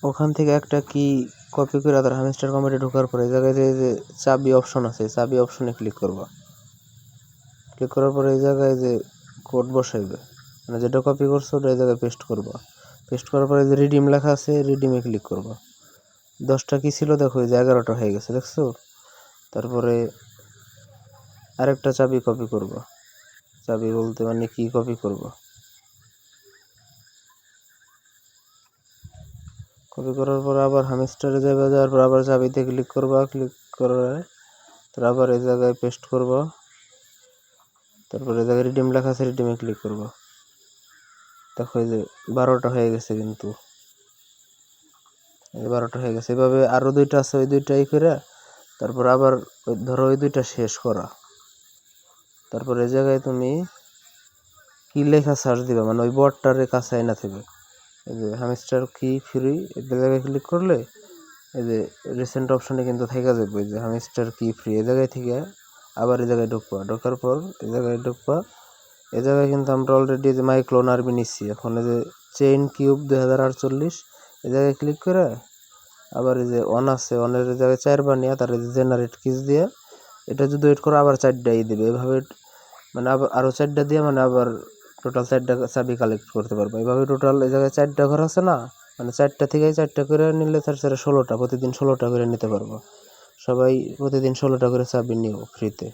ওখান থেকে একটা কি কপি করে তার হ্যামস্টার কম্পিউটারে ঢোকার পরে এই জায়গায় যে চাবি অপশন আছে, চাবি অপশনে ক্লিক করবা। ক্লিক করার পরে এই জায়গায় যে কোড বসাইবে, মানে যেটা কপি করছো ওটা এই জায়গায় পেস্ট করবা। পেস্ট করার পরে যে রিডিম লেখা আছে, রিডিমে ক্লিক করবা। 10টা কি ছিল দেখো, এই যে 11টা হয়ে গেছে, দেখছো? তারপরে আরেকটা চাবি কপি করবা। চাবি বলতে মানে কি কপি করবা, কপি করার পর আবার হ্যামস্টারে যাবে, যাওয়ার পর আবার চাবিতে ক্লিক করবা। ক্লিক করে তারপর আবার এই জায়গায় পেস্ট করবা। তারপরে এই জায়গায় রিডিম লেখা আছে, রিডিমে ক্লিক করবা। দেখো এই যে 12টা হয়ে গেছে, কিন্তু এই 12টা হয়ে গেছে। এভাবে আরো 2টা আছে, ওই 2টাই করে তারপর আবার ধরো ওই 2টা শেষ করা। তারপর এই জায়গায় তুমি কি লেখা সার্চ দিবা, মানে ওই বটটারে কাছে আইনা থাকবে। এই যে হ্যামস্টার কি ফ্রি, এই জায়গায় ক্লিক করলে এই যে রিসেন্ট অপশনে কিন্তু থেকে যাবে এই যে হ্যামস্টার কি ফ্রি। এই জায়গায় থেকে আবার এই জায়গায় ঢুকবা, ঢোকার পর এই জায়গায় ঢুকবা। এই জায়গায় কিন্তু আমরা অলরেডি যে মাই ক্লোন আরবি নিচ্ছি। এখন এই যে চেইন কিউব 2048 এই জায়গায় ক্লিক করে আবার এই যে অন আছে, অনের জায়গায় 4 বানিয়ে তার এই যে জেনারেট কিস দিয়ে এটা যদি ওয়েট করো আবার 4টাই দিবে। এভাবে মানে আবার আরো 4টা দিয়ে মানে আবার টোটাল 4টা চাবি কালেক্ট করতে পারবে। এইভাবে টোটাল এই জায়গায় 4টা ঘর আছে না, মানে 4টা থেকে 4টা করে নিলে তার 16টা, প্রতিদিন 16টা করে নিতে পারবো। সবাই প্রতিদিন 16টা করে চাবি নিও ফ্রিতে।